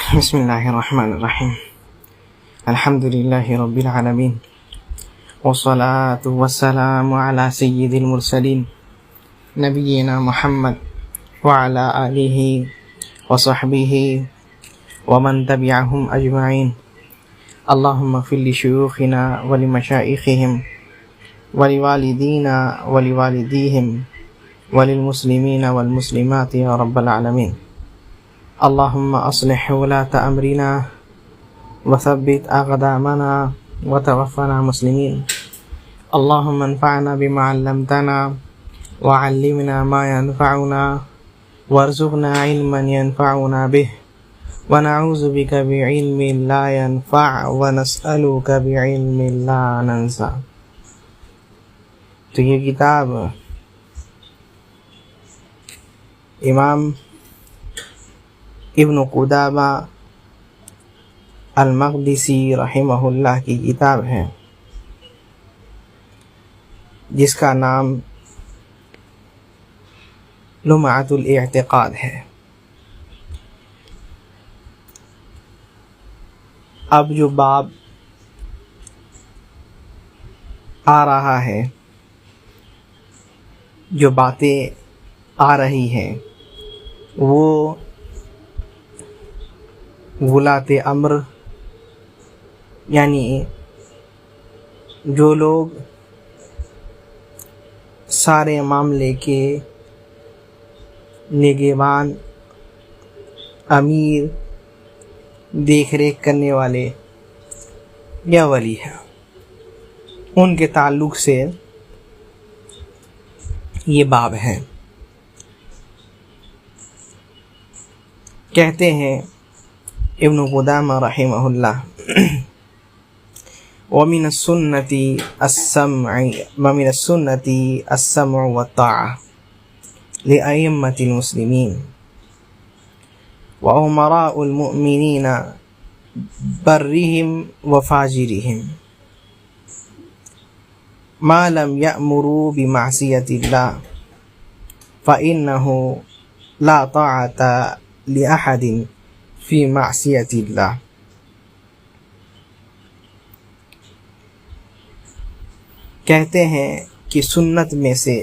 بسم اللہ الرحمن الرحیم الحمد للہ رب العالمین والصلاة والسلام علی سید المرسلین نبینا محمد وعلی آلہ وصحبہ ومن تبعہم اجمعین اللہم اغفر لشیوخنا ولمشائخہم ولوالدینا ولوالدیہم وللمسلمین والمسلمات یا رب العالمین اللہم اصلح ولاة امرنا وثبت اقدامنا وتوفنا مسلمین اللہم انفعنا بما علمتنا وعلمنا ما ينفعنا وارزقنا علما ينفعنا به ونعوذ بك بعلم لا ينفع ونسألك بعلم لا ننسى۔ تو یہ کتاب امام ابن قدامہ المقدسی رحمہ اللہ کی کتاب ہے، جس کا نام لمعۃ الاعتقاد ہے۔ اب جو باب آ رہا ہے، جو باتیں آ رہی ہیں، وہ ولاۃ امر یعنی جو لوگ سارے معاملے کے نگہبان، امیر، دیکھ ریکھ کرنے والے یا ولی ہیں، ان کے تعلق سے یہ باب ہے۔ کہتے ہیں ابن قدامہ رحمہ اللہ ومن السنة السمع والطاعة لأئمة المسلمين وأمراء المؤمنين برهم وفاجرهم ما لم يأمروا بمعصية الله فإنه لا طاعة لأحد فی معصیت اللہ۔ کہتے ہیں کہ سنت میں سے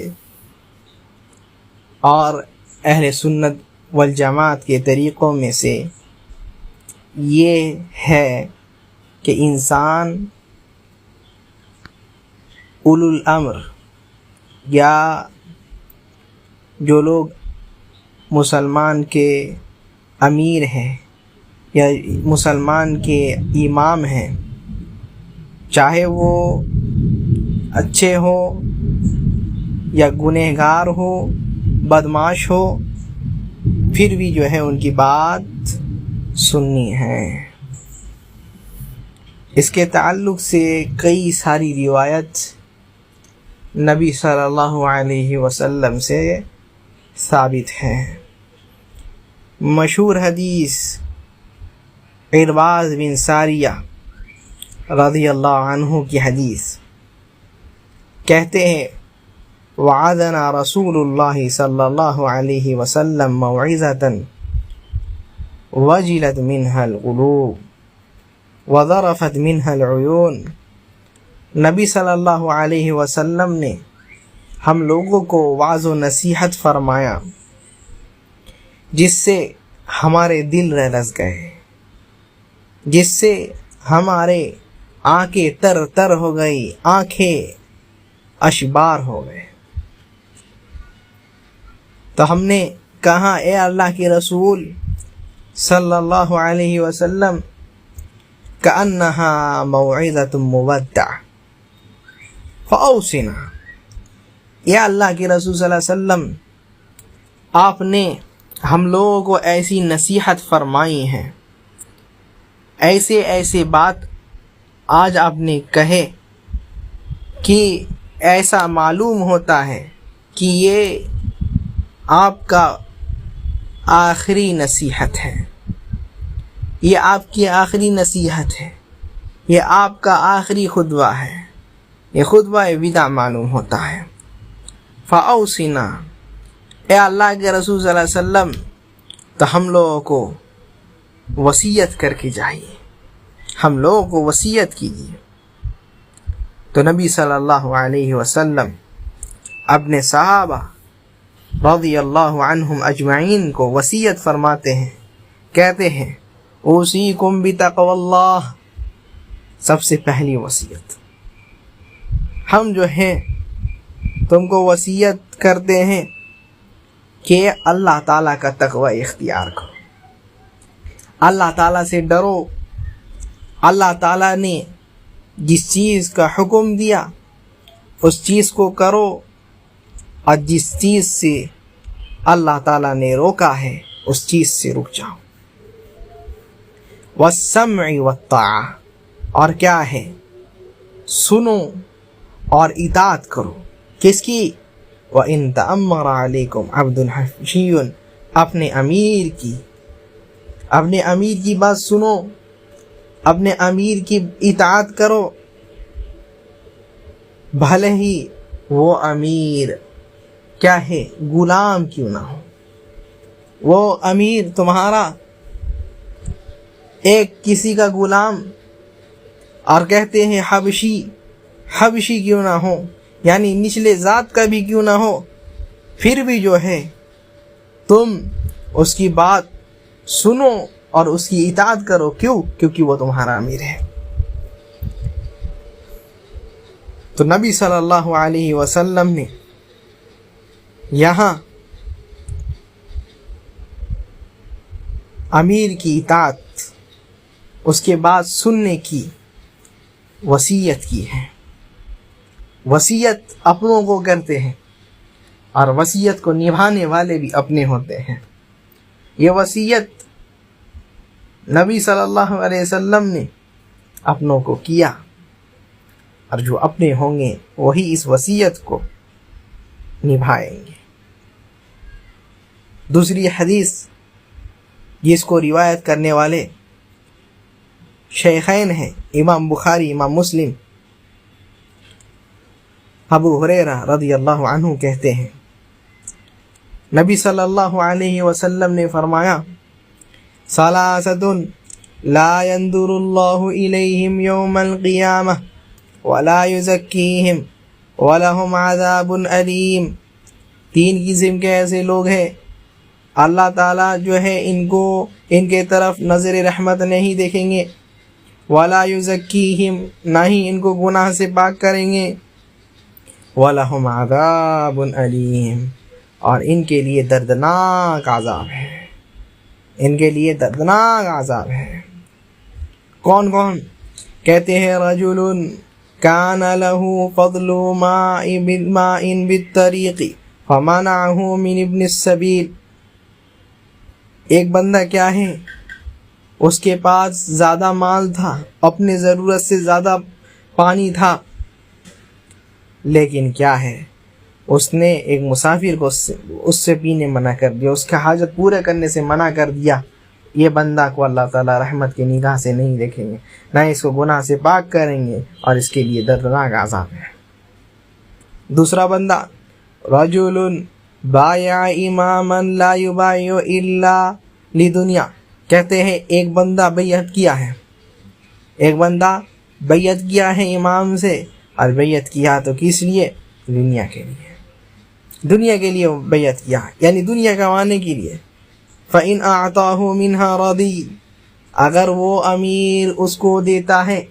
اور اہل سنت والجماعت کے طریقوں میں سے یہ ہے کہ انسان اولو الامر یا جو لوگ مسلمان کے امیر ہیں یا مسلمان کے امام ہیں، چاہے وہ اچھے ہو یا گنہگار ہو، بدمعاش ہو، پھر بھی جو ہے ان کی بات سننی ہے۔ اس کے تعلق سے کئی ساری روایت نبی صلی اللہ علیہ وسلم سے ثابت ہیں۔ مشہور حدیث عرباض بن ساریہ رضی اللہ عنہ کی حدیث، کہتے ہیں وعظنا رسول اللہ صلی اللہ علیہ وسلم موعظۃ وجلت منها القلوب وذرفت منها العیون۔ نبی صلی اللہ علیہ وسلم نے ہم لوگوں کو وعظ و نصیحت فرمایا، جس سے ہمارے دل رلس گئے، جس سے ہمارے آنکھیں تر تر ہو گئی، آنکھیں اشبار ہو گئے۔ تو ہم نے کہا اے اللہ کے رسول صلی اللہ علیہ وسلم کأنہا موعظۃ مودع فأوصنا، یا اللہ کے رسول صلی اللہ علیہ وسلم آپ نے ہم لوگوں کو ایسی نصیحت فرمائی ہیں، ایسے ایسے بات آج آپ نے کہے کہ ایسا معلوم ہوتا ہے کہ یہ آپ کا آخری نصیحت ہے، یہ آپ کی آخری نصیحت ہے، یہ آپ کا آخری خطبہ ہے، یہ خطبہ وداع معلوم ہوتا ہے۔ فَأَوْصِنَا، اے اللہ کے رسول صلی اللہ علیہ وسلم تو ہم لوگوں کو وصیت کر کے جائیے، ہم لوگوں کو وصیت کیجیے۔ تو نبی صلی اللہ علیہ وسلم اپنے صحابہ رضی اللہ عنہم اجمعین کو وصیت فرماتے ہیں، کہتے ہیں اوصیکم بتقوی اللہ، سب سے پہلی وصیت ہم جو ہیں تم کو وصیت کرتے ہیں کہ اللہ تعالیٰ کا تقوی اختیار کرو، اللہ تعالیٰ سے ڈرو، اللہ تعالیٰ نے جس چیز کا حکم دیا اس چیز کو کرو، اور جس چیز سے اللہ تعالیٰ نے روکا ہے اس چیز سے رک جاؤ۔ والسمع والطاعہ، اور کیا ہے، سنو اور اطاعت کرو، کس کی؟ وَإِن تَأَمَّرَ عَلَيْكُمْ عَبْدٌ حَبَشِيٌّ، اپنے امیر کی بات سنو، اپنے امیر کی اطاعت کرو، بھلے ہی وہ امیر کیا ہے، غلام کیوں نہ ہو۔ وہ امیر تمہارا ایک کسی کا غلام، اور کہتے ہیں حبشی کیوں نہ ہو، یعنی نچلے ذات کا بھی کیوں نہ ہو، پھر بھی جو ہے تم اس کی بات سنو اور اس کی اطاعت کرو، کیوں؟ کیونکہ وہ تمہارا امیر ہے۔ تو نبی صلی اللہ علیہ وسلم نے یہاں امیر کی اطاعت، اس کے بعد سننے کی وصیت کی ہے۔ وصیت اپنوں کو کرتے ہیں اور وصیت کو نبھانے والے بھی اپنے ہوتے ہیں۔ یہ وصیت نبی صلی اللہ علیہ وسلم نے اپنوں کو کیا، اور جو اپنے ہوں گے وہی اس وصیت کو نبھائیں گے۔ دوسری حدیث جس کو روایت کرنے والے شیخین ہیں، امام بخاری، امام مسلم، ابو ہریرہ رضی اللہ عنہ کہتے ہیں نبی صلی اللہ علیہ وسلم نے فرمایا ثلاثۃ لا ينظر اللہ الیہم یوم القیامہ ولا یزکیہم ولہم عذاب علیم، 3 قسم کے ایسے لوگ ہیں اللہ تعالیٰ جو ہے ان کے طرف نظر رحمت نہیں دیکھیں گے، ولا یزکیہم، نہ ہی ان کو گناہ سے پاک کریں گے، وَلَهُمْ عَذَابٌ عَلِيمٌ، اور ان کے لیے دردناک عذاب ہے، ان کے لیے دردناک عذاب ہے۔ کون کون؟ کہتے ہیں رجل کان له فضل ماء بالطریق فمنعه من ابن السبیل، ایک بندہ کیا ہے، اس کے پاس زیادہ مال تھا، اپنے ضرورت سے زیادہ پانی تھا، لیکن کیا ہے، اس نے ایک مسافر کو اس سے پینے منع کر دیا، اس کا حاجت پورے کرنے سے منع کر دیا۔ یہ بندہ کو اللہ تعالیٰ رحمت کی نگاہ سے نہیں دیکھیں گے، نہ اس کو گناہ سے پاک کریں گے، اور اس کے لیے دردناک عذاب ہے۔ دوسرا بندہ رجل بایع اماما لا یبایع الا لدنیا، کہتے ہیں ایک بندہ بیعت کیا ہے، ایک بندہ بیعت کیا ہے امام سے، اور بیعت کیا تو کس لیے؟ دنیا کے لیے، دنیا کے لیے بیعت کیا، یعنی دنیا کمانے کے لیے۔ فَإِنْ أَعْطَاهُ مِنْهَا رَضِي، اگر وہ امیر اس کو دیتا ہے،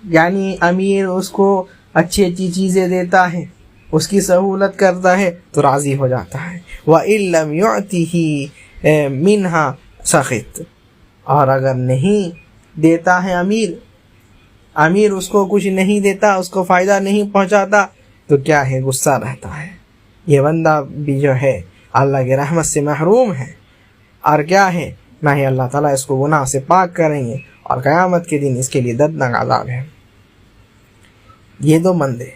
یعنی امیر اس کو اچھی اچھی چیزیں دیتا ہے، اس کی سہولت کرتا ہے تو راضی ہو جاتا ہے۔ وَإِن لَّمْ يُعْتِهِ مِنْهَا سَخِطَ، اور اگر نہیں دیتا ہے امیر اس کو کچھ نہیں دیتا، اس کو فائدہ نہیں پہنچاتا، تو کیا ہے، غصہ رہتا ہے۔ یہ بندہ بھی جو ہے اللہ کی رحمت سے محروم ہے، اور کیا ہے، نہ ہی اللہ تعالیٰ اس کو گناہ سے پاک کریں گے، اور قیامت کے دن اس کے لیے دردناک عذاب ہے۔ یہ 2 بندے،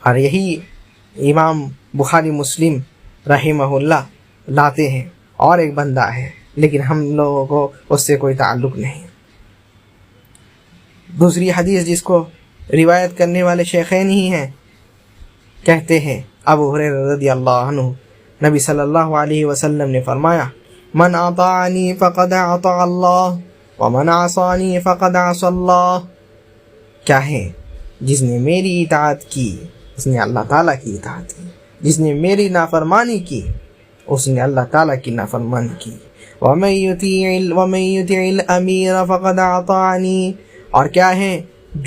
اور یہی امام بخاری مسلم رحمہ اللہ لاتے ہیں۔ اور ایک بندہ ہے لیکن ہم لوگوں کو اس سے کوئی تعلق نہیں۔ دوسری حدیث جس کو روایت کرنے والے شیخین ہی ہیں، کہتے ہیں ابو ہریرہ رضی اللہ عنہ، نبی صلی اللہ علیہ وسلم نے فرمایا من اطاعنی فقد اطاع اللہ ومن عصانی فقد عصى اللہ. کیا ہے؟ جس نے میری اطاعت کی اس نے اللہ تعالیٰ کی اطاعت کی، جس نے میری نافرمانی کی اس نے اللہ تعالیٰ کی نافرمانی کی. ومن يطع الامیر فقد اطاعنی. اور کیا ہے؟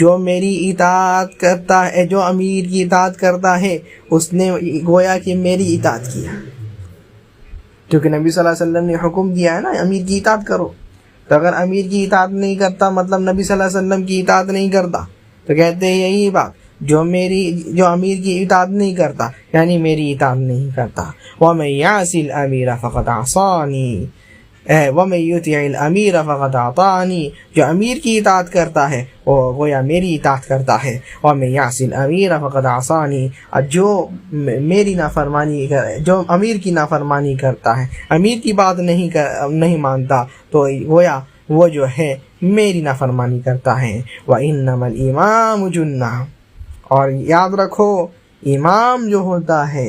جو میری اطاعت کرتا ہے، جو امیر کی اطاعت کرتا ہے اس نے گویا کہ میری اطاعت کیا، کیونکہ نبی صلی اللہ علیہ وسلم نے حکم دیا ہے نا امیر کی اطاعت کرو. تو اگر امیر کی اطاعت نہیں کرتا مطلب نبی صلی اللہ علیہ وسلم کی اطاعت نہیں کرتا. تو کہتے ہیں یہی بات، جو امیر کی اطاعت نہیں کرتا یعنی میری اطاعت نہیں کرتا. وَمَن يَعْصِ الْأَمِيرَ فَقَدْ عَصَانِي وَمَن يُطِعِ الْأَمِيرَ فَقَدْ أَطَاعَنِي. جو امیر کی اطاعت کرتا ہے وہ گویا میری اطاعت کرتا ہے. وَمَن يَعْصِ الْأَمِيرَ فَقَدْ عَصَانِي. اور جو میری نافرمانی جو امیر کی نافرمانی کرتا ہے، امیر کی بات نہیں مانتا، تو گویا وہ جو ہے میری نافرمانی کرتا ہے. وَإِنَّمَا الْإِمَامُ جُنَّةٌ. اور یاد رکھو امام جو ہوتا ہے،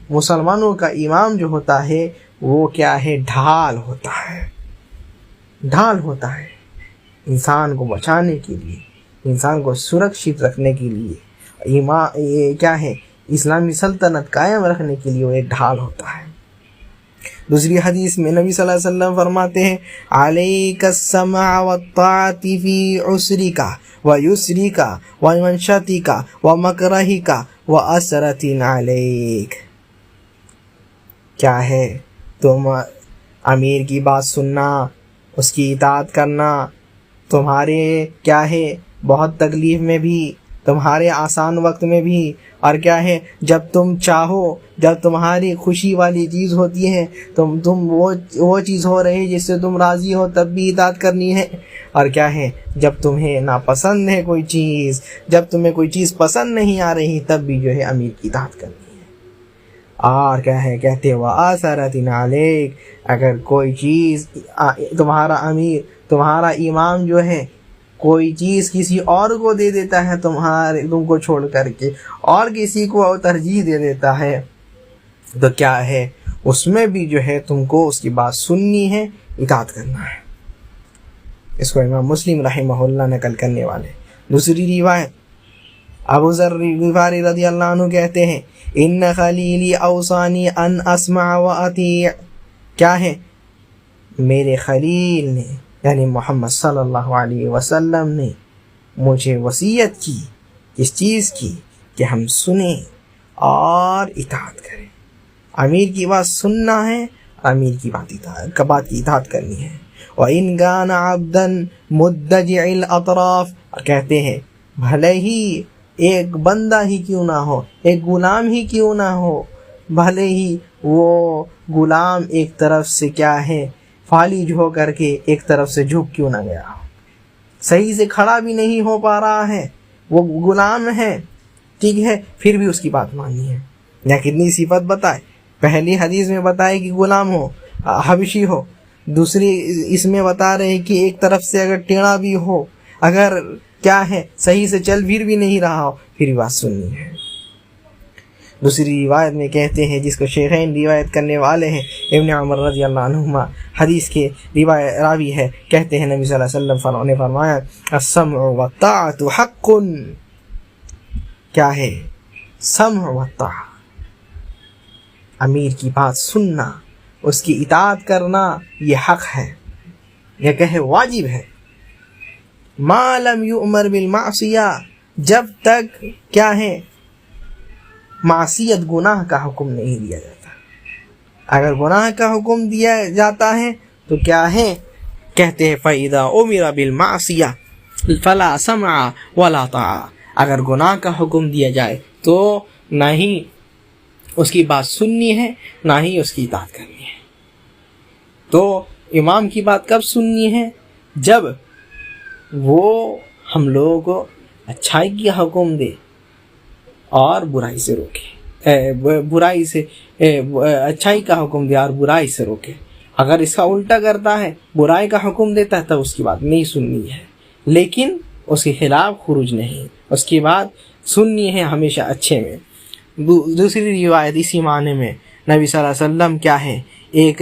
مسلمانوں کا امام جو ہوتا ہے وہ کیا ہے؟ ڈھال ہوتا ہے. ڈھال ہوتا ہے انسان کو بچانے کے لیے، انسان کو سرکشت رکھنے کے لیے. یہ کیا ہے؟ اسلامی سلطنت قائم رکھنے کے لیے وہ ایک ڈھال ہوتا ہے. دوسری حدیث میں نبی صلی اللہ علیہ وسلم فرماتے ہیں علیک السمع والطاعت فی عسرک ویسرک ومنشطک ومکرہک واسرۃ علیک. کیا ہے؟ تم امیر کی بات سننا، اس کی اطاعت کرنا، تمہارے کیا ہے بہت تکلیف میں بھی، تمہارے آسان وقت میں بھی، اور کیا ہے جب تم چاہو، جب تمہاری خوشی والی چیز ہوتی ہے، تم وہ چیز ہو رہی جس سے تم راضی ہو تب بھی اطاعت کرنی ہے. اور کیا ہے جب تمہیں ناپسند ہے کوئی چیز، جب تمہیں کوئی چیز پسند نہیں آ رہی تب بھی جو ہے امیر کی اطاعت کرنی ہے. اور کیا ہے؟ کہتے وَآثَرَةٍ عَلَيْكَ. اگر کوئی چیز تمہارا امیر، تمہارا امام جو ہے کوئی چیز کسی اور کو دے دیتا ہے تم کو چھوڑ کر کے، اور کسی کو ترجیح دے دیتا ہے، تو کیا ہے اس میں بھی جو ہے تم کو اس کی بات سننی ہے، اطاعت کرنا ہے. اس کو امام مسلم رحمہ اللہ نقل کرنے والے. دوسری روایت ابو ذر غفاری رضی اللہ عنہ کہتے ہیں ان خلیلی اوصانی ان اسمع و اطیع. کیا ہے؟ میرے خلیل نے یعنی محمد صلی اللہ علیہ وسلم نے مجھے وصیت کی اس چیز کی کہ ہم سنیں اور اطاعت کریں. امیر کی بات سننا ہے، امیر کی بات کی اطاعت کرنی ہے. وَإِنْ كَانَ عَبْدًا مُدَّجِعِ الْأَطْرَافِ. کہتے ہیں بھلے ہی ایک بندہ ہی کیوں نہ ہو، ایک غلام ہی کیوں نہ ہو، بھلے ہی وہ غلام ایک طرف سے کیا ہے فالج ہو کر کے ایک طرف سے جھک کیوں نہ گیا، صحیح سے کھڑا بھی نہیں ہو پا رہا ہے، وہ غلام ہے، ٹھیک ہے، پھر بھی اس کی بات ماننی ہے. یا کتنی صفت بتائے، پہلی حدیث میں بتائے کہ غلام ہو، حبشی ہو، دوسری اس میں بتا رہے کہ ایک طرف سے اگر ٹیڑھا بھی ہو، اگر کیا ہے صحیح سے چل پھر بھی نہیں رہا ہو، پھر بھی بات سننی ہے. دوسری روایت میں کہتے ہیں جس کو شیخین روایت کرنے والے ہیں ابن عمر رضی اللہ عنہما، حدیث کے راوی ہے، کہتے ہیں نبی صلی اللہ علیہ وسلم نے فرمایا السمع والطاعت حق. کیا ہے؟ سمع والطاعت، امیر کی بات سننا، اس کی اطاعت کرنا یہ حق ہے، یہ کہ واجب ہے. ما لم یؤمر بالمعصیہ، جب تک کیا ہے معصیت گناہ کا حکم نہیں دیا جاتا. اگر گناہ کا حکم دیا جاتا ہے تو کیا ہے؟ کہتے ہیں فَإِذَا أُمِرَ بِالْمَعْصِيَةِ فَلَا سَمْعَ وَلَا طَاعَةَ. اگر گناہ کا حکم دیا جائے تو نہ ہی اس کی بات سننی ہے نہ ہی اس کی اطاعت کرنی ہے. تو امام کی بات کب سننی ہے؟ جب وہ ہم لوگوں کو اچھائی کی حکم دے اور برائی سے روکے، برائی سے اچھائی کا حکم دے اور برائی سے روکے. اگر اس کا الٹا کرتا ہے، برائی کا حکم دیتا ہے، تب اس کی بات نہیں سننی ہے، لیکن اس کے خلاف خروج نہیں، اس کی بات سننی ہے ہمیشہ اچھے میں. دوسری روایت اسی معنی میں نبی صلی اللہ علیہ وسلم کیا ہے ایک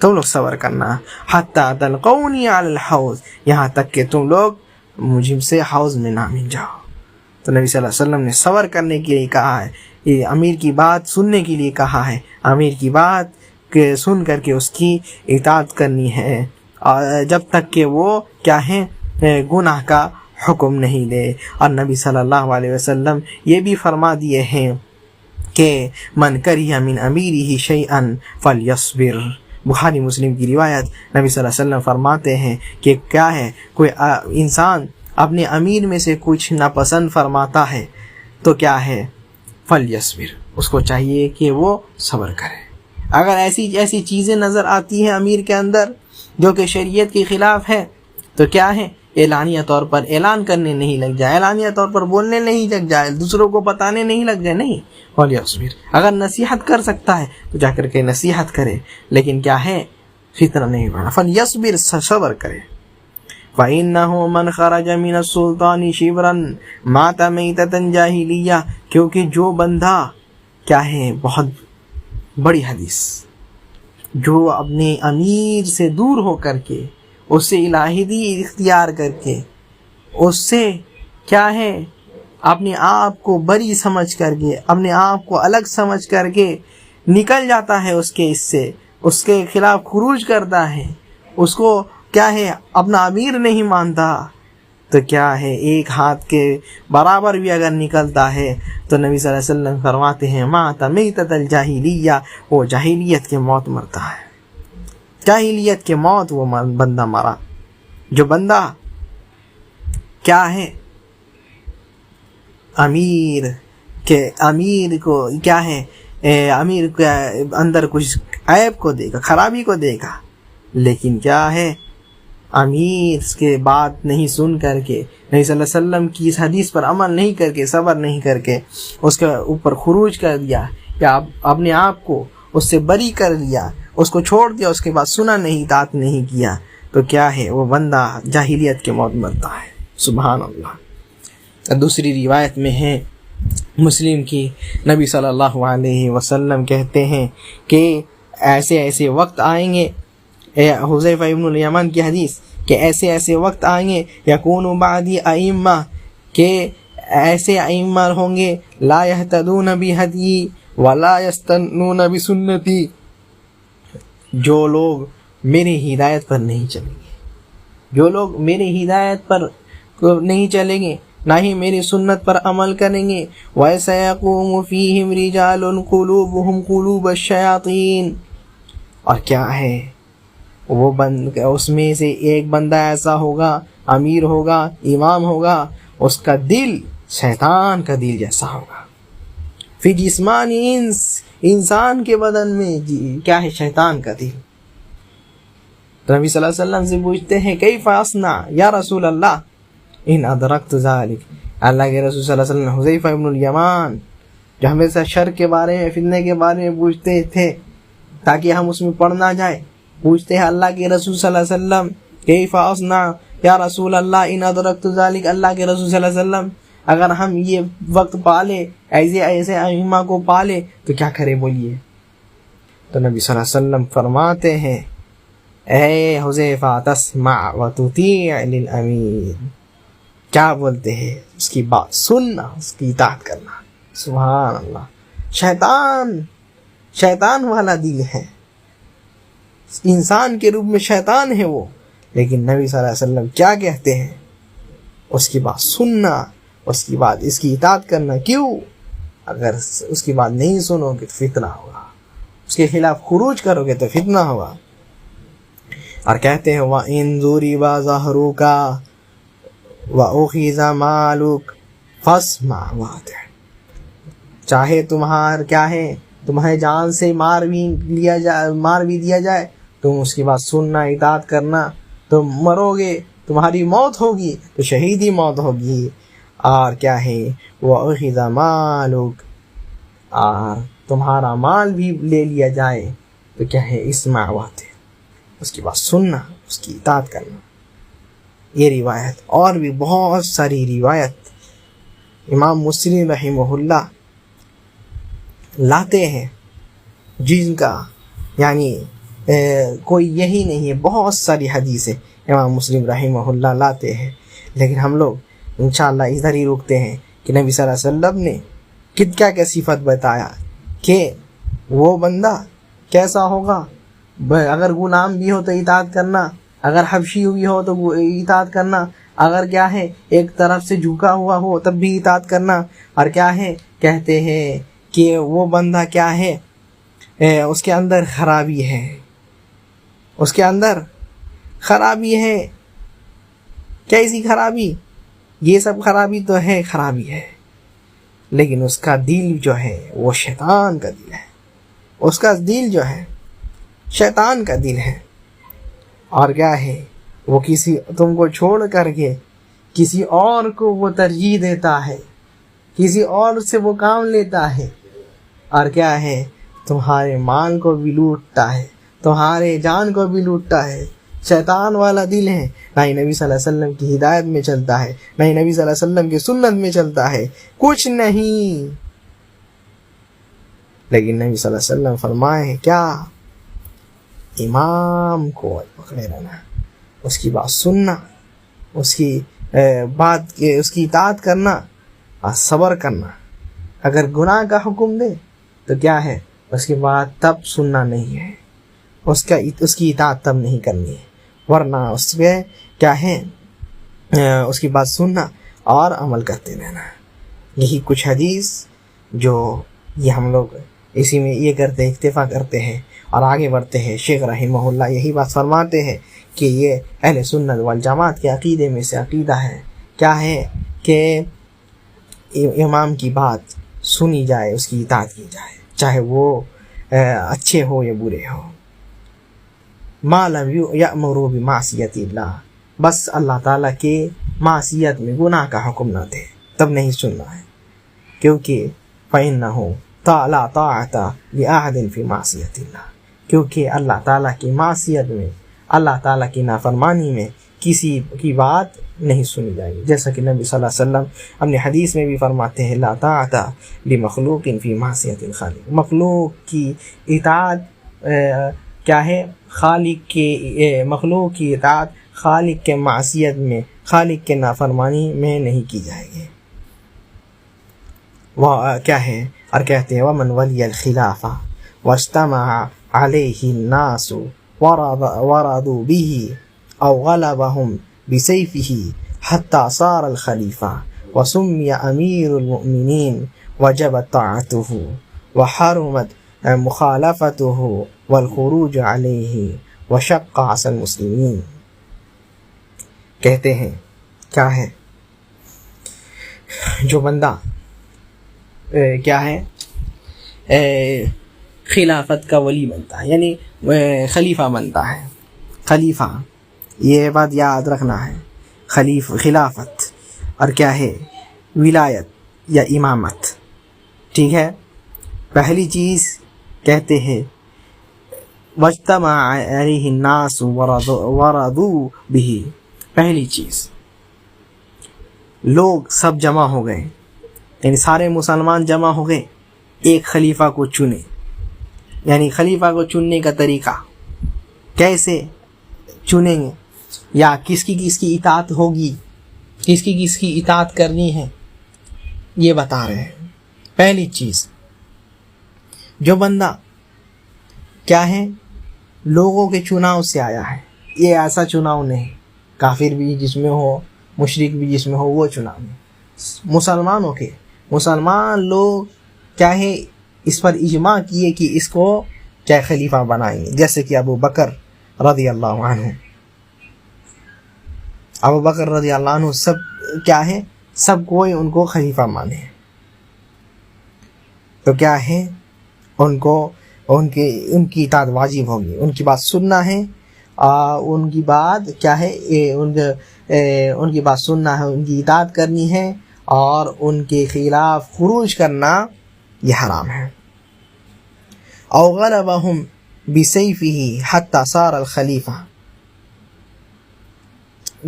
تم لوگ صبر کرنا، حتیٰ تلقونی علی الحوض، یہاں تک کہ تم لوگ مجھ سے حوض میں نہ مل جاؤ۔ تو نبی صلی اللہ علیہ وسلم نے صبر کرنے کے لیے کہا ہے، یہ امیر کی بات سننے کے لیے کہا ہے، امیر کی بات سن کر کے اس کی اطاعت کرنی ہے، اور جب تک کہ وہ کیا ہے گناہ کا حکم نہیں دے۔ اور نبی صلی اللہ علیہ وسلم یہ بھی فرما دیے ہیں کہ من کریہ من امیرہ شیئا فلیصبر، بخاری مسلم کی روایت، نبی صلی اللہ علیہ وسلم فرماتے ہیں کہ کیا ہے، کوئی انسان اپنے امیر میں سے کچھ ناپسند فرماتا ہے تو کیا ہے، فلیصبر، اس کو چاہیے کہ وہ صبر کرے۔ اگر ایسی چیزیں نظر آتی ہیں امیر کے اندر جو کہ شریعت کے خلاف ہے تو کیا ہے، اعلانیہ طور پر اعلان کرنے نہیں لگ جائے، اعلانیہ طور پر بولنے نہیں لگ جائے، دوسروں کو بتانے نہیں لگ جائے، نہیں، فلیصبر، اگر نصیحت کر سکتا ہے تو جا کر کے نصیحت کرے، لیکن کیا ہے، فتنہ نہیں بنا، فلیصبر، صبر کرے۔ فَإِنَّهُ مَنْ خَرَجَ مِنَ السُّلْطَانِ شِبْرًا مَاتَ مَيْتَةً جَاهِلِيَّةً، کیونکہ جو بندہ کیا ہے، بہت بڑی حدیث، جو اپنے امیر سے دور ہو کر کے، اس سے الہی اختیار کر کے، اس سے کیا ہے اپنے آپ کو بری سمجھ کر کے، اپنے آپ کو الگ سمجھ کر کے نکل جاتا ہے، اس کے خلاف خروج کرتا ہے، اس کو کیا ہے اپنا امیر نہیں مانتا، تو کیا ہے ایک ہاتھ کے برابر بھی اگر نکلتا ہے تو نبی صلی اللہ علیہ وسلم فرماتے ہیں مات میتۃ الجاہلیہ، وہ جاہلیت کے موت مرتا ہے، جاہلیت کے موت وہ بندہ مرا، جو بندہ کیا ہے امیر کو کیا ہے، امیر کے اندر کچھ عیب کو دے گا، خرابی کو دے گا، لیکن کیا ہے امیر کے بات نہیں سن کر کے، نبی صلی اللہ علیہ وسلم کی اس حدیث پر عمل نہیں کر کے، صبر نہیں کر کے، اس کے اوپر خروج کر دیا یا اپنے آپ کو اس سے بری کر لیا، اس کو چھوڑ دیا، اس کے بعد سنا نہیں، اطاعت نہیں کیا، تو کیا ہے وہ بندہ جاہلیت کے موت مرتا ہے۔ سبحان اللہ۔ دوسری روایت میں ہے مسلم کی، نبی صلی اللہ علیہ وسلم کہتے ہیں کہ ایسے وقت آئیں گے، حذیفہ ابن الیمان کی حدیث، کہ ایسے وقت آئیں گے یکون بعدی ائمہ، کہ ایسے ائمہ ہوں گے لا یہتدون بہدی ولا یستنون بسنتی، جو لوگ میری ہدایت پر نہیں چلیں گے، جو لوگ میری ہدایت پر نہیں چلیں گے، نہ ہی میری سنت پر عمل کریں گے، وَسَيَقُومُ فِيهِمْ رِجَالٌ قُلُوبُهُمْ قُلُوبَ الشَّيَاطِينِ، اور کیا ہے وہ اس میں سے ایک بندہ ایسا ہوگا، امیر ہوگا، امام ہوگا، اس کا دل شیطان کا دل جیسا ہوگا، فی جسمان انس، انسان کے بدن میں کیا ہے شیطان کا دل۔ نبی صلی اللہ علیہ وسلم سے پوچھتے ہیں کیف اصنع یا رسول اللہ ان ادرکت ذلک، اللہ کے رسول صلی اللہ علیہ وسلم حذیفہ ابن الیمان جو ہمیشہ شر کے بارے میں، فتنے کے بارے میں پوچھتے تھے تاکہ ہم اس میں پڑ نہ جائیں، پوچھتے ہیں اللہ کے رسول صلی اللہ علیہ وسلم کیف اصنع یا رسول اللہ ان ادرکت ذلک، اللہ کے رسول صلی اللہ علیہ وسلم اگر ہم یہ وقت پالے، ایسے ائمہ کو پالے تو کیا کرے بولیے؟ تو نبی صلی اللہ علیہ وسلم فرماتے ہیں اے حذیفہ تسمع و تطیع للامیر، کیا بولتے ہیں اس کی بات سننا، اس کی اطاعت کرنا۔ سبحان اللہ۔ شیطان والا دل ہے، انسان کے روپ میں شیطان ہے وہ، لیکن نبی صلی اللہ علیہ وسلم کیا کہتے ہیں، اس کی بات سننا، اس کی بات، اس کی اطاعت کرنا۔ کیوں؟ اگر اس کی بات نہیں سنو گے تو فتنہ ہوگا، اس کے خلاف خروج کرو گے تو فتنہ ہوگا۔ اور کہتے ہیں وَإِن ضُرِبَ ظَهْرُكَ وَأُخِذَ مَالُكَ فَاسْمَعْ وَأَطِعْ، چاہے تمہارے جان سے مار بھی دیا جائے، تم اس کی بات سننا، اطاعت کرنا، تم مرو گے، تمہاری موت ہوگی تو شہیدی موت ہوگی۔ اور کیا ہے وَأُخِذَ مَالُكَ، اور تمہارا مال بھی لے لیا جائے تو کیا ہے اسمع وَأَطِعْ، اس کی بات سننا، اس کی اطاعت کرنا۔ یہ روایت اور بھی بہت ساری روایت امام مسلم رحمہ اللہ لاتے ہیں، جن کا یعنی کوئی یہی نہیں ہے، بہت ساری حدیثیں امام مسلم رحمہ اللہ لاتے ہیں، لیکن ہم لوگ انشاءاللہ ادھر ہی رکتے ہیں کہ نبی صلی اللہ علیہ وسلم نے کیا صفت بتایا کہ وہ بندہ کیسا ہوگا، اگر غلام بھی ہو تو اطاعت کرنا، اگر حبشی بھی ہو تو اطاعت کرنا، اگر کیا ہے ایک طرف سے جھکا ہوا ہو تب بھی اطاعت کرنا، اور کیا ہے کہتے ہیں کہ وہ بندہ کیا ہے اس کے اندر خرابی ہے، اس کے اندر خرابی ہے۔ کیسی خرابی؟ یہ سب خرابی تو ہے، خرابی ہے، لیکن اس کا دل جو ہے وہ شیطان کا دل ہے، اس کا دل جو ہے شیطان کا دل ہے، اور کیا ہے وہ کسی تم کو چھوڑ کر کے کسی اور کو وہ ترجیح دیتا ہے، کسی اور سے وہ کام لیتا ہے، اور کیا ہے تمہارے مال کو بھی لوٹتا ہے، تمہارے جان کو بھی لوٹتا ہے۔ شیطان والا دل ہے، نہ ہی نبی صلی اللہ علیہ وسلم کی ہدایت میں چلتا ہے، نہ ہی نبی صلی اللہ علیہ وسلم کی سنت میں چلتا ہے، کچھ نہیں۔ لیکن نبی صلی اللہ علیہ وسلم فرمائے ہیں کیا؟ امام کو پکڑے رہنا، اس کی بات سننا، اس کی بات اس کی اطاعت کرنا اور صبر کرنا۔ اگر گناہ کا حکم دے تو کیا ہے اس کے بعد تب سننا نہیں ہے، اس کی اطاعت تب نہیں کرنی ہے، ورنہ اس پہ کیا ہے اس کی بات سننا اور عمل کرتے رہنا۔ یہی کچھ حدیث جو یہ ہم لوگ اسی میں یہ کرتے اکتفا کرتے ہیں اور آگے بڑھتے ہیں۔ شیخ رحمہ اللہ یہی بات فرماتے ہیں کہ یہ اہل سنت والجماعت کے عقیدے میں سے عقیدہ ہے، کیا ہے کہ امام کی بات سنی جائے، اس کی اطاعت کی جائے، چاہے وہ اچھے ہو یا برے ہو۔ ما لم یأمروا بمعصیت اللہ، بس اللہ تعالیٰ کے معصیت میں گناہ کا حکم نہ دے تب نہیں سننا ہے، کیونکہ فإنہ لا طاعت لأحد فی معصیت اللہ، کیونکہ اللہ تعالیٰ کی معصیت میں، اللہ تعالیٰ کی نافرمانی میں کسی کی بات نہیں سنی جائے گی، جیسا کہ نبی صلی اللہ علیہ وسلم اپنے حدیث میں بھی فرماتے ہیں لا طاعت لمخلوق فی معصیت الخالق، مخلوق کی اطاعت کیا ہے خالق کے، مخلوق کی اطاعت خالق کے معصیت میں، خالق کے نافرمانی میں نہیں کی جائے گی۔ وہ کیا ہے اور کہتے ہیں ومن ولی الخلافہ واجتمع علیہ الناس ورضوا به او غلبهم بسیفہ حتی صار الخلیفہ وسمی امیر المؤمنین وجبت طاعته وحرمت مخالفته والخروج علیہ وشق عصى المسلمین۔ کہتے ہیں کیا ہے جو بندہ کیا ہے خلافت کا ولی بنتا ہے، یعنی خلیفہ بنتا ہے، خلیفہ یہ بات یاد رکھنا ہے، خلافت اور کیا ہے ولایت یا امامت، ٹھیک ہے۔ پہلی چیز کہتے ہیں واجتمع علیہ الناس ورضوا به، پہلی چیز لوگ سب جمع ہو گئے، یعنی سارے مسلمان جمع ہو گئے، ایک خلیفہ کو چنے، یعنی خلیفہ کو چننے کا طریقہ کیسے چنیں گے یا کس کی اطاعت ہوگی، کس کی اطاعت کرنی ہے، یہ بتا رہے ہیں۔ پہلی چیز جو بندہ کیا ہے لوگوں کے چناؤ سے آیا ہے، یہ ایسا چناؤ نہیں کافر بھی جس میں ہو، مشرک بھی جس میں ہو، وہ چناؤ نہیں، مسلمانوں کے، مسلمان لوگ کیا ہے اس پر اجماع کیے کہ اس کو کیا خلیفہ بنائیں گے، جیسے کہ ابو بکر رضی اللہ عنہ، ابو بکر رضی اللہ عنہ سب کیا ہے سب کوئی ان کو خلیفہ مانے، تو کیا ہے ان کو ان کی اطاعت واجب ہوگی، ان کی بات سننا ہے، ان کی بات کیا ہے ان کی بات سننا ہے، ان کی اطاعت کرنی ہے، اور ان کے خلاف خروج کرنا یہ حرام ہے۔ او غلبهم بسیفہ حتی صار الخلیفہ،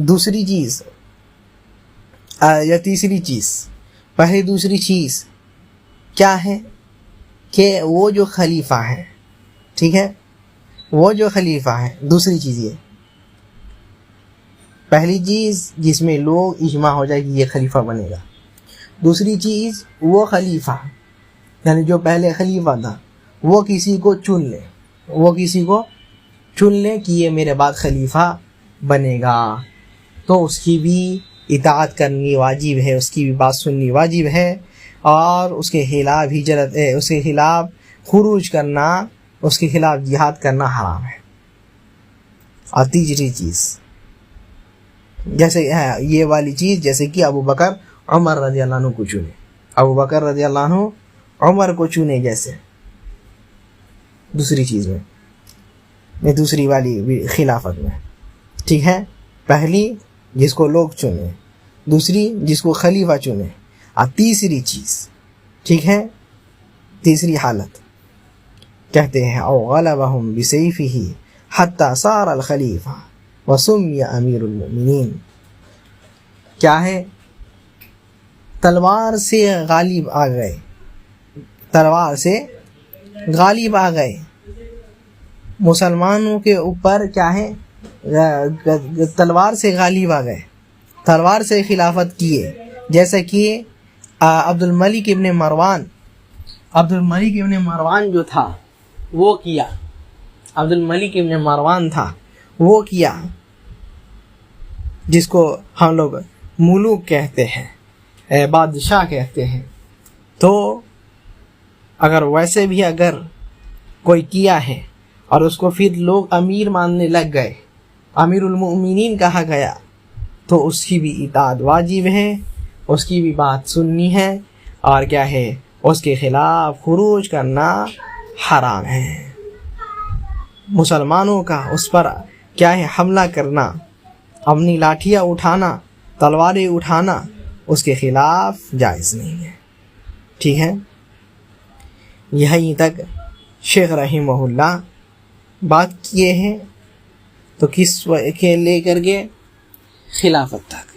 دوسری چیز یا تیسری چیز، پہلی دوسری چیز کیا ہے کہ وہ جو خلیفہ ہے، ٹھیک ہے، وہ جو خلیفہ ہے، دوسری چیز یہ، پہلی چیز جس میں لوگ اجماع ہو جائے کہ یہ خلیفہ بنے گا، دوسری چیز وہ خلیفہ یعنی جو پہلے خلیفہ تھا وہ کسی کو چن لے، وہ کسی کو چن لے کہ یہ میرے بعد خلیفہ بنے گا، تو اس کی بھی اطاعت کرنی واجب ہے، اس کی بھی بات سننی واجب ہے، اور اس کے خلاف ہجرت اس کے خلاف خروج کرنا، اس کے خلاف جہاد کرنا حرام ہے۔ اور تیسری چیز جیسے یہ والی چیز، جیسے کہ ابو بکر عمر رضی اللہ عنہ کو چنے، ابو بکر رضی اللہ عنہ عمر کو چنے، جیسے دوسری چیز میں دوسری والی خلافت میں، ٹھیک ہے، پہلی جس کو لوگ چنے، دوسری جس کو خلیفہ چنے، اور تیسری چیز، ٹھیک ہے، تیسری حالت کہتے ہیں او غلبہم بسیفہ حتی صار الخلیفہ وسمی امیر المؤمنین، کیا ہے، تلوار سے غالب آ گئے، تلوار سے غالب آ گئے مسلمانوں کے اوپر، کیا ہے، تلوار سے غالب آ گئے، تلوار سے خلافت کیے، جیسے کہ عبد الملک ابن مروان جو تھا وہ کیا، عبد الملک ابن مروان تھا وہ کیا، جس کو ہم لوگ ملوک کہتے ہیں، بادشاہ کہتے ہیں، تو اگر ویسے بھی اگر کوئی کیا ہے اور اس کو پھر لوگ امیر ماننے لگ گئے، امیر المؤمنین کہا گیا، تو اس کی بھی اطاعت واجب ہے، اس کی بھی بات سننی ہے، اور کیا ہے، اس کے خلاف خروج کرنا حرام ہے۔ مسلمانوں کا اس پر کیا ہے، حملہ کرنا، اپنی لاٹھیاں اٹھانا، تلواریں اٹھانا، اس کے خلاف جائز نہیں ہے، ٹھیک ہے۔ یہیں تک شیخ رحمہ اللہ بات کیے ہیں، تو کس کے لے کر کے خلافت تک،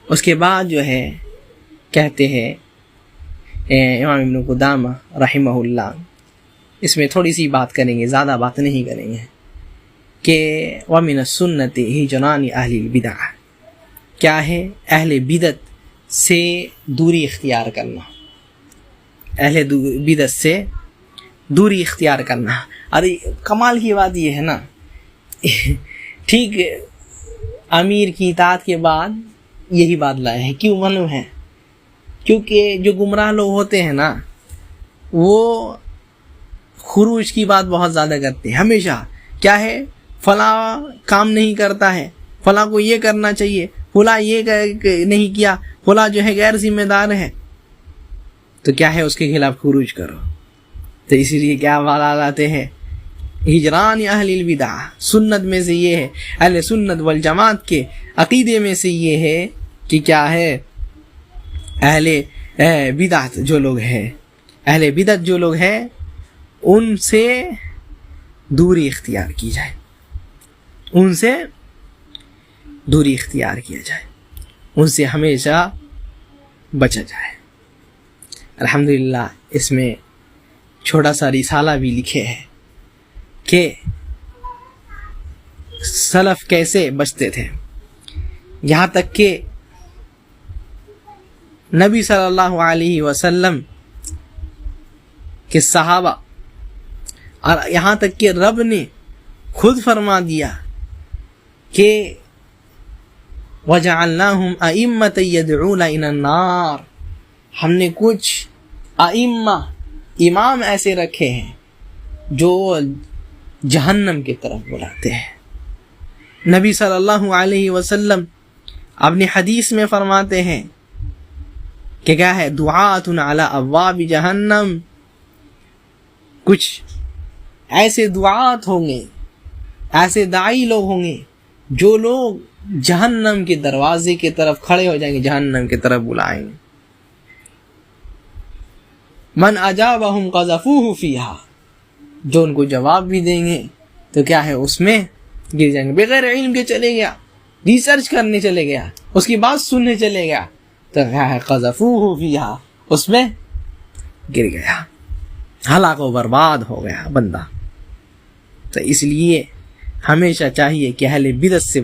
اس کے بعد جو ہے کہتے ہیں امام ابن قدامہ رحمہ اللہ، اس میں تھوڑی سی بات کریں گے، زیادہ بات نہیں کریں گے، کہ وَمِنَ السُّنَّةِ ہِجْرَانِ أَهْلِ الْبِدْعَةِ، کیا ہے، اہل بدعت سے دوری اختیار کرنا، اہل بدعت سے دوری اختیار کرنا۔ ارے کمال کی بات یہ ہے نا، ٹھیک امیر کی اطاعت کے بعد یہی بات لائے ہیں، کیوں معلوم ہے، کیونکہ جو گمراہ لوگ ہوتے ہیں نا، وہ خروج کی بات بہت زیادہ کرتے ہیں، ہمیشہ کیا ہے، فلاں کام نہیں کرتا ہے، فلاں کو یہ کرنا چاہیے، فلاں یہ نہیں کیا، فلاں جو ہے غیر ذمہ دار ہے، تو کیا ہے، اس کے خلاف خروج کرو۔ تو اسی لیے کیا بات آتے ہیں، ہجران اہل البدع، سنت میں سے یہ ہے، اہل سنت والجماعت کے عقیدے میں سے یہ ہے کہ کیا ہے، اہل بدعت جو لوگ ہیں، اہل بدعت جو لوگ ہیں، ان سے دوری اختیار کی جائے، ان سے دوری اختیار کیا جائے، ان سے ہمیشہ بچا جائے۔ الحمدللہ اس میں چھوٹا سا رسالہ بھی لکھے ہیں کہ سلف کیسے بچتے تھے، یہاں تک کہ نبی صلی اللہ علیہ وسلم کے صحابہ، اور یہاں تک کہ رب نے خود فرما دیا کہ وَجَعَلْنَاهُمْ أَئِمَّةً يَدْعُونَ إِلَى النَّارِ، ہم نے کچھ ائمہ، امام ایسے رکھے ہیں جو جہنم کی طرف بلاتے ہیں۔ نبی صلی اللہ علیہ وسلم اپنی حدیث میں فرماتے ہیں کہ کیا ہے، دعات علی ابواب جہنم، کچھ ایسے دعات ہوں گے، ایسے داعی لوگ ہوں گے جو لوگ جہنم کے دروازے کی طرف کھڑے ہو جائیں گے، جہنم کی طرف بلائیں گے۔ من اجابہم قذفوہ فیہا، جو ان کو جواب بھی دیں گے تو کیا ہے، اس میں گر جائیں گے، بغیر علم کے چلے گیا، ریسرچ کرنے چلے گیا، اس کی بات سننے چلے گیا، تو کیا ہے، قذفوہ فیہا، اس میں گر گیا، ہلاک و برباد ہو گیا بندہ۔ تو اس لیے ہمیشہ چاہیے کہ اہل بدعت سے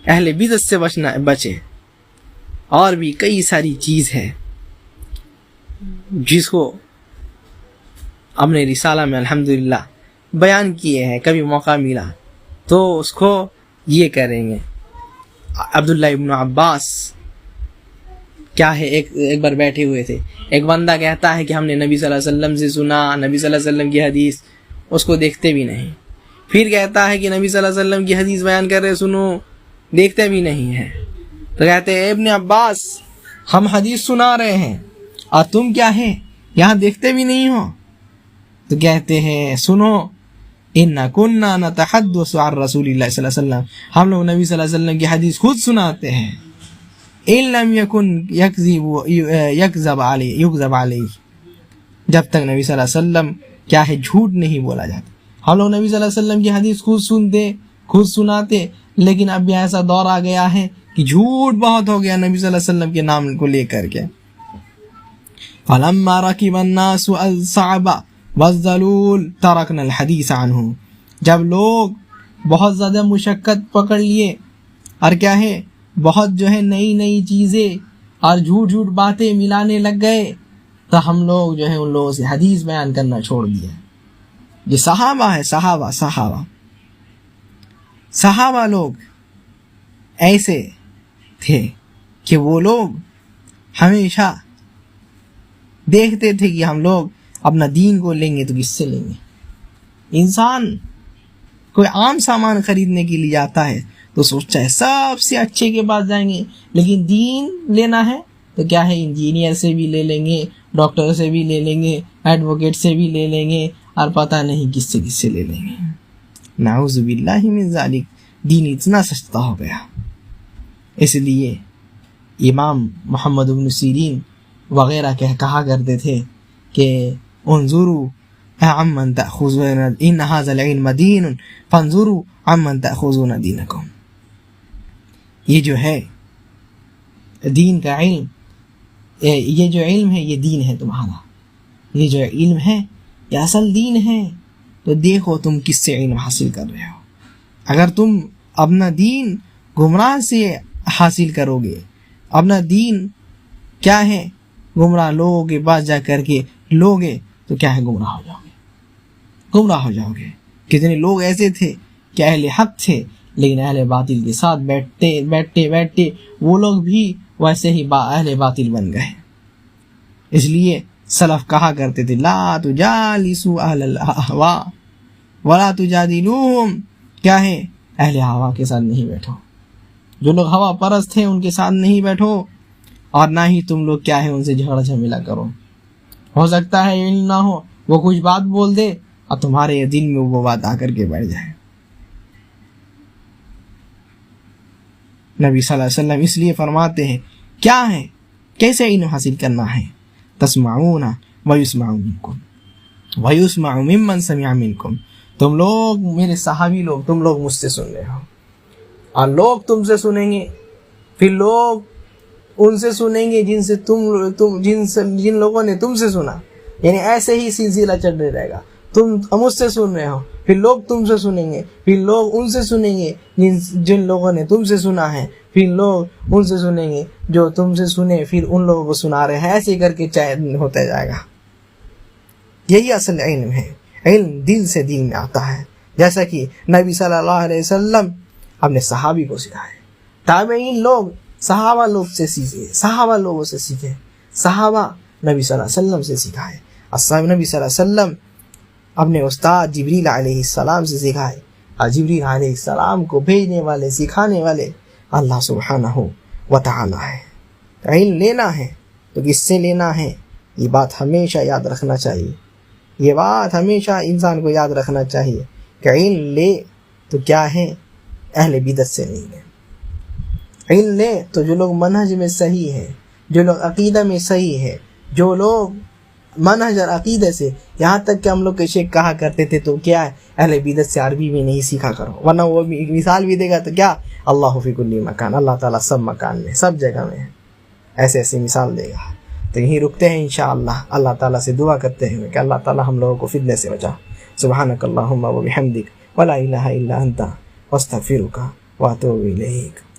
اہل بدعت سے بچے. اور بھی کئی ساری چیز ہے جس کو اپنے رسالہ میں الحمدللہ بیان کیے ہیں. کبھی موقع ملا تو اس کو یہ کریں گے. عبداللہ ابن عباس کیا ہے، ایک بار بیٹھے ہوئے تھے، ایک بندہ کہتا ہے کہ ہم نے نبی صلی اللہ علیہ وسلم سے سنا، نبی صلی اللہ علیہ وسلم کی حدیث، اس کو دیکھتے بھی نہیں. پھر کہتا ہے کہ نبی صلی اللہ علیہ وسلم کی حدیث بیان کر رہے، سنو، دیکھتے بھی نہیں ہیں. تو کہتے ہیں ابن عباس ہم حدیث سنا رہے ہیں اور تم کیا ہے یہاں دیکھتے بھی نہیں ہو. تو کہتے ہیں سنو، اِنَّا كُنَّا نَتَحَدَّثُ عَن رسول اللہ صلی اللہ علیہ وسلم، ہم لوگ نبی صلی اللہ علیہ وسلم کی حدیث خود سناتے ہیں. إِن لَمْ يَكُنْ يَكْذَبْ عَلَيْهِ، جب تک نبی صلی اللہ علیہ وسلم کیا ہے جھوٹ نہیں بولا جاتا. ہم لوگ نبی صلی اللہ علیہ وسلم کی حدیث خود سنتے، خود سناتے، لیکن اب ایسا دور آ گیا ہے کہ جھوٹ بہت ہو گیا نبی صلی اللہ علیہ وسلم کے نام کو لے کر کے. فَلَمَّا رَكِبَ النَّاسُ الصَّعْبَ وَالذَّلُولَ تَرَكْنَا الْحَدِيثَ عَنْهُ، جب لوگ بہت زیادہ مشقت پکڑ لیے اور کیا ہے بہت جو ہے نئی چیزیں اور جھوٹ باتیں ملانے لگ گئے، تو ہم لوگ جو ہے ان لوگوں سے حدیث بیان کرنا چھوڑ دیا. یہ صحابہ ہے، صحابہ لوگ ایسے تھے کہ وہ لوگ ہمیشہ دیکھتے تھے کہ ہم لوگ اپنا دین کو لیں گے تو کس سے لیں گے. انسان کوئی عام سامان خریدنے کے لیے جاتا ہے تو سوچتا ہے سب سے اچھے کے پاس جائیں گے، لیکن دین لینا ہے تو کیا ہے انجینئر سے بھی لے لیں گے، ڈاکٹر سے بھی لے لیں گے، ایڈوکیٹ سے بھی لے لیں گے، اور پتہ نہیں کس سے لے لیں گے. نعوذ باللہ من ذالک، دین اتنا سستا ہو گیا. اس لیے امام محمد بن سیرین وغیرہ کہا کرتے تھے کہ انظروا عمن تأخذون ان هذا العلم دین فانظروا عمن تأخذون دینکم. یہ جو ہے دین کا علم، یہ جو علم ہے یہ دین ہے تمہارا، یہ جو علم ہے یہ اصل دین ہے. تو دیکھو تم کس سے علم حاصل کر رہے ہو. اگر تم اپنا دین گمراہ سے حاصل کرو گے، اپنا دین کیا ہے گمراہ لوگوں کے پاس جا کر کے لوگے تو کیا ہے گمراہ ہو جاؤ گے. کتنے لوگ ایسے تھے کہ اہل حق تھے لیکن اہل باطل کے ساتھ بیٹھتے وہ لوگ بھی ویسے ہی اہل باطل بن گئے. اس لیے سلف کہا کرتے تھے لا تجالسوا اہل الاہواء ولا تجادلوہم، کیا ہے اہل ہوا کے ساتھ نہیں بیٹھو. جو لوگ ہوا پرست ہیں ان کے ساتھ نہیں بیٹھو، اور نہ ہی تم لوگ کیا ہے ان سے جھگڑا جھمیلا کرو. ہو سکتا ہے علم نہ ہو، وہ کچھ بات بول دے اور تمہارے دل میں وہ بات آ کر کے بیٹھ جائے. نبی صلی اللہ علیہ وسلم اس لیے فرماتے ہیں کیا ہے کیسے علم حاصل کرنا ہے، تسمعون ویسمع منکم ویسمع ممن سمع منکم. تم لوگ میرے صحابی لوگ، تم لوگ مجھ سے سن رہے ہو اور لوگ تم سے سنیں گے، پھر لوگ ان سے سنیں گے جن لوگوں نے تم سے سنا. یعنی ایسے ہی سلسلہ چلتے رہے گا. تم مجھ سے سن رہے ہو، پھر لوگ تم سے سنیں گے، پھر لوگ ان سے سنیں گے جن لوگوں نے تم سے سنا ہے، پھر لوگ ان سے سنیں گے جو تم سے سنے پھر ان لوگوں کو سنا رہے ہیں. ایسے کر کے ہوتا جائے گا. یہی اصل علم ہے. علم دل سے دل میں آتا ہے، جیسا کہ نبی صلی اللہ علیہ وسلم اپنے صحابی کو سکھائے. تابعین لوگ صحابہ لوگ سے سیکھے، صحابہ لوگوں سے سیکھے، صحابہ نبی صلی اللہ علیہ وسلم سے سکھائے. اصحاب نبی صلی اللہ علیہ وسلم اپنے استاد جبریل علیہ السلام سے سکھائے، اور جبریل علیہ السلام کو بھیجنے والے سکھانے والے اللہ سبحانہ و تعالی ہے. علم لینا ہے تو کس سے لینا ہے، یہ بات ہمیشہ یاد رکھنا چاہیے. یہ بات ہمیشہ انسان کو یاد رکھنا چاہیے کہ علم لے تو کیا ہے اہل بدعت سے نہیں لے. علم لے تو جو لوگ منہج میں صحیح ہے، جو لوگ عقیدہ میں صحیح ہے، جو لوگ منہج اور عقیدہ سے، یہاں تک کہ ہم لوگ کے شیخ کہا کرتے تھے تو کیا ہے اہل بدعت سے عربی میں نہیں سیکھا کرو، ورنہ وہ بھی مثال بھی دے گا تو کیا اللہ فی کل مکان، اللہ تعالیٰ سب مکان میں سب جگہ میں ہے، ایسے مثال دے گا. تو یہیں رکتے ہیں انشاءاللہ. اللہ تعالیٰ سے دعا کرتے ہیں کہ اللہ تعالیٰ ہم لوگوں کو فتنے سے بچا. سبحانک اللہم و بحمدک ولا الہ الا انت واستغفرک واتوب الیک.